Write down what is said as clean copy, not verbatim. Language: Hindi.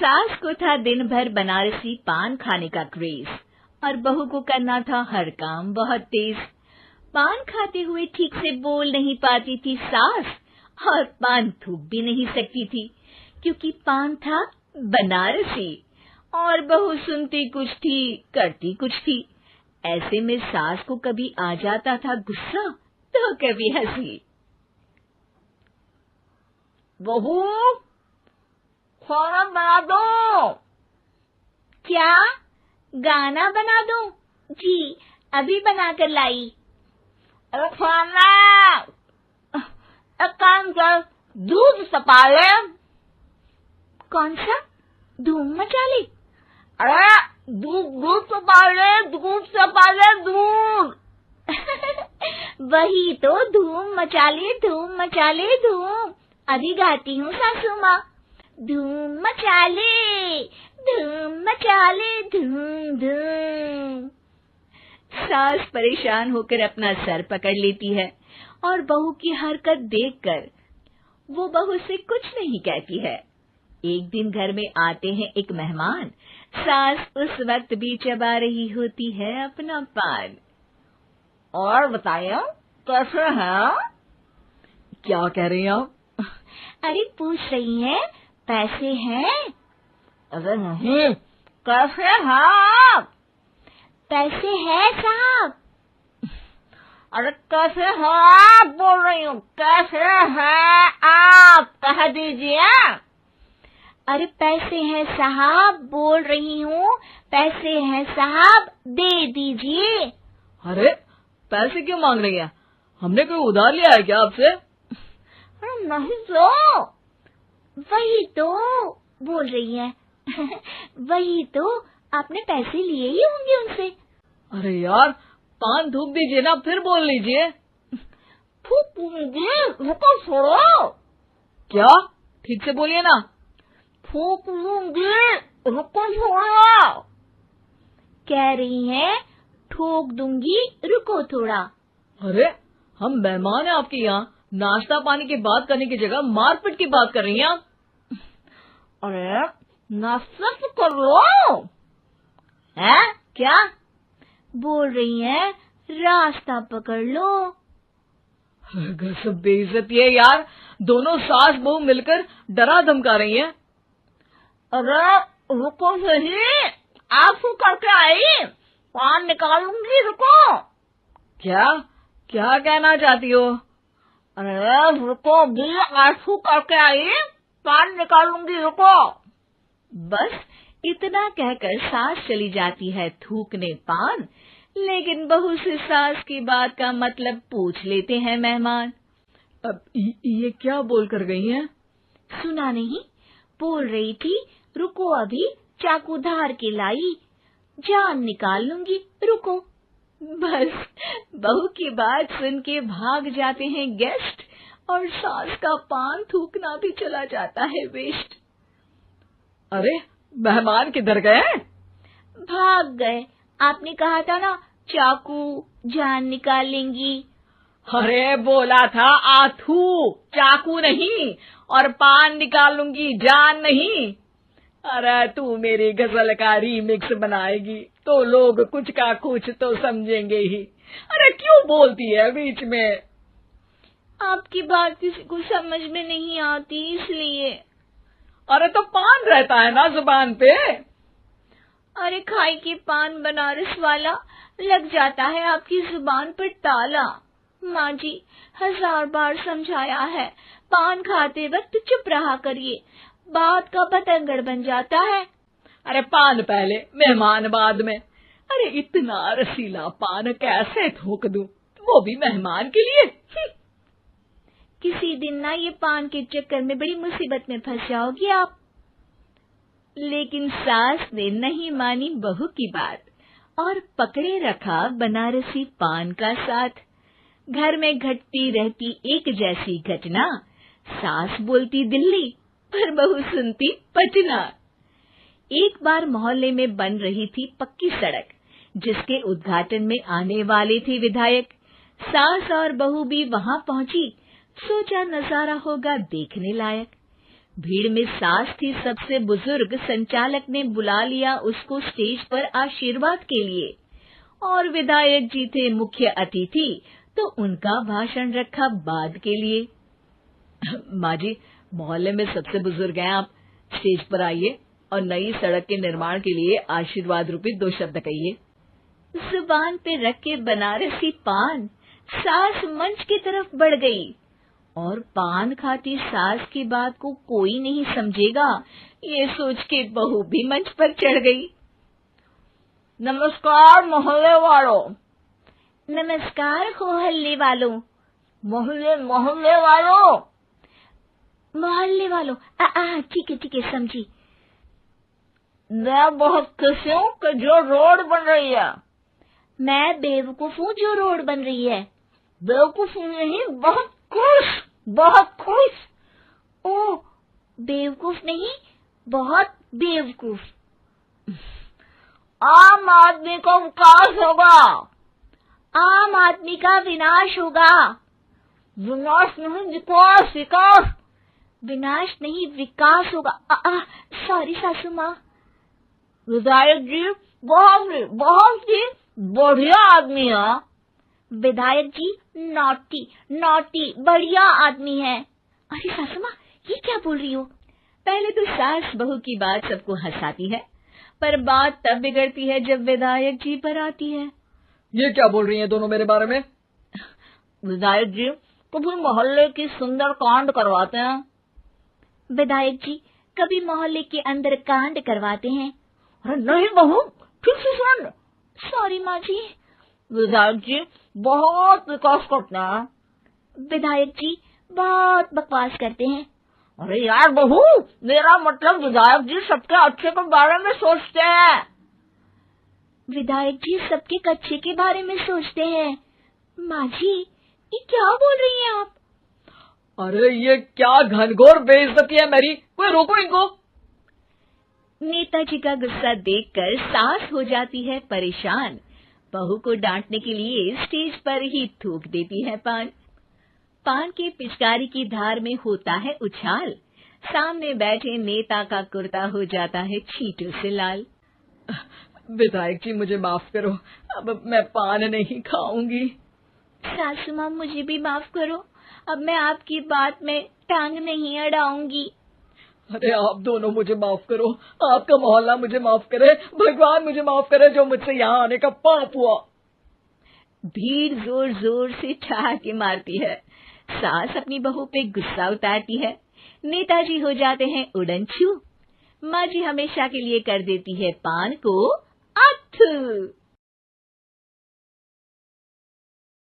सास को था दिन भर बनारसी पान खाने का क्रेज और बहू को करना था हर काम बहुत तेज। पान खाते हुए ठीक से बोल नहीं पाती थी सास और पान थूक भी नहीं सकती थी क्योंकि पान था बनारसी और बहू सुनती कुछ थी करती कुछ थी। ऐसे में सास को कभी आ जाता था गुस्सा तो कभी हंसी। बहू, खाना बना दो। क्या गाना बना दूं? जी अभी बनाकर लाई। अरे खाना, एक काम कर, दूध सपा ले। कौन सा? धूम मचा ले? अरे दूध सपा ले, दूध सपा ले, दूध। वही तो, धूम मचा ले, धूम मचा ले, धूम। अभी गाती हूँ सासू माँ। धूम मचा ले, धूम मचा ले, धूम धूम। सास परेशान होकर अपना सर पकड़ लेती है और बहू की हरकत देखकर वो बहू से कुछ नहीं कहती है। एक दिन घर में आते हैं एक मेहमान। सास उस वक्त भी चबा रही होती है अपना पान। और बताइए कैसे हैं? क्या कह रही हैं आप? अरे पूछ रही हैं पैसे हैं? अरे नहीं, कैसे हैं आप? पैसे हैं साहब। अरे कैसे हैं आप बोल रही हूँ, कैसे हैं आप कह दीजिए। अरे पैसे हैं साहब बोल रही हूँ, पैसे हैं साहब दे दीजिए। अरे पैसे क्यों मांग रही हैं? हमने कोई उधार लिया है क्या आपसे? अरे नहीं तो। वही तो बोल रही है। वही तो, आपने पैसे लिए ही होंगे उनसे। अरे यार पान थूक दीजिए ना, फिर बोल लीजिए। थूक दीजिए, रुको छोड़ो। क्या? ठीक से बोलिए ना। थूक लूंगी, रुको छोड़ो। कह रही हैं ठोक दूंगी, रुको थोड़ा। अरे हम मेहमान हैं आपके यहाँ, नाश्ता पानी की बात करने की जगह मारपीट की बात कर रही हैं आप। अरे नाश्ता तो कर लो। है क्या बोल रही हैं? रास्ता पकड़ लो। गजब बेइज्जती है यार, दोनों सास बहू मिलकर डरा धमका रही हैं। अरे रुको सही, आंसू करके आई, पान निकालूंगी, रुको। क्या क्या कहना चाहती हो? अरे रुको भी, आंसू करके आई, पान निकालूंगी, रुको। बस इतना कहकर सास चली जाती है थूकने पान, लेकिन बहू से सास की बात का मतलब पूछ लेते हैं मेहमान। अब ये क्या बोल कर गई हैं? सुना नहीं? बोल रही थी रुको अभी चाकू धार के लाई, जान निकाल लूंगी, रुको। बस बहू की बात सुन के भाग जाते हैं गेस्ट और सास का पान थूकना भी चला जाता है वेस्ट। अरे मेहमान किधर गए? भाग गए। आपने कहा था ना चाकू जान निकाल लेंगी। अरे बोला था आथू, चाकू नहीं, और पान निकाल लूंगी, जान नहीं। अरे तू मेरी गजल का रीमिक्स बनाएगी तो लोग कुछ का कुछ तो समझेंगे ही। अरे क्यों बोलती है बीच में? आपकी बात किसी को समझ में नहीं आती इसलिए। अरे तो पान रहता है ना जुबान पे। अरे खाई के पान बनारस वाला, लग जाता है आपकी जुबान पर ताला। माँ जी 1000 बार समझाया है, पान खाते वक्त चुप रहा करिए, बात का बतंगड़ बन जाता है। अरे पान पहले मेहमान बाद में। अरे इतना रसीला पान कैसे थूक दूं, वो भी मेहमान के लिए। किसी दिन ना ये पान के चक्कर में बड़ी मुसीबत में फंस जाओगी आप। लेकिन सास ने नहीं मानी बहू की बात और पकड़े रखा बनारसी पान का साथ। घर में घटती रहती एक जैसी घटना, सास बोलती दिल्ली पर बहू सुनती पटना। एक बार मोहल्ले में बन रही थी पक्की सड़क, जिसके उद्घाटन में आने वाले थे विधायक। सास और बहू भी वहां पहुंची, सोचा नजारा होगा देखने लायक। भीड़ में सास थी सबसे बुजुर्ग। संचालक ने बुला लिया उसको स्टेज पर आशीर्वाद के लिए, और विधायक जी थे मुख्य अतिथि, तो उनका भाषण रखा बाद के लिए। माँ जी, मोहल्ले में सबसे बुजुर्ग हैं आप, स्टेज पर आइए और नई सड़क के निर्माण के लिए आशीर्वाद रूपी 2 शब्द कहिए। जुबान पे रख के बनारसी पान सास मंच की तरफ बढ़ गई, और पान खाती सास की बात को कोई नहीं समझेगा, ये सोच के बहू भी मंच पर चढ़ गई। नमस्कार मोहल्ले वालों। नमस्कार मोहल्ले वालों। मोहल्ले वालों। मोहल्ले वालों, ठीक है समझी। मैं बहुत खुश हूँ कि जो रोड बन रही है। मैं बेवकूफ हूँ जो रोड बन रही है। बेवकूफ नहीं, बहुत खुश। ओह, बेवकूफ नहीं, बहुत बेवकूफ। आम आदमी का विकास होगा। आम आदमी का विनाश होगा। विनाश नहीं, विकास विकास। विनाश नहीं, विकास होगा। सॉरी सासू माँ। विधायक जी बहुत ही बढ़िया आदमी है। विधायक जी नॉटी बढ़िया आदमी है। अरे सासू माँ, ये क्या बोल रही हो? पहले तो सास बहू की बात सबको हंसाती है, पर बात तब बिगड़ती है जब विधायक जी पर आती है। ये क्या बोल रही हैं दोनों मेरे बारे में? विधायक जी कभी मोहल्ले की सुंदर कांड करवाते हैं। विधायक जी कभी मोहल्ले के अंदर कांड करवाते हैं। अरे नहीं बहू, ठीक से सुन। सॉरी माँ जी। विधायक जी बहुत विकास करते हैं। विधायक जी बहुत बकवास करते हैं। अरे यार बहू, मेरा मतलब विधायक जी सबके अच्छे के बारे में सोचते हैं। विधायक जी सबके अच्छे के बारे में सोचते हैं। माँ जी, ये क्या बोल रही हैं आप? अरे ये क्या घनघोर बेइज्जती है मेरी, कोई रोको इनको। नेताजी का गुस्सा देखकर सास हो जाती है परेशान। बहू को डांटने के लिए स्टेज पर ही थूक देती है पान के पिचकारी की धार में होता है उछाल। सामने बैठे नेता का कुर्ता हो जाता है छींटों से लाल। विधायक जी मुझे माफ करो, अब मैं पान नहीं खाऊंगी। सासू माँ मुझे भी माफ करो, अब मैं आपकी बात में टांग नहीं अड़ाऊंगी। अरे आप दोनों मुझे माफ करो, आपका मोहल्ला मुझे माफ करे, भगवान मुझे माफ करे जो मुझसे यहाँ आने का पाप हुआ। भीड़ जोर जोर से ठहाके मारती है। सास अपनी बहू पे गुस्सा उतारती है। नेताजी हो जाते हैं उड़नछू। माँ जी हमेशा के लिए कर देती है पान को अथू।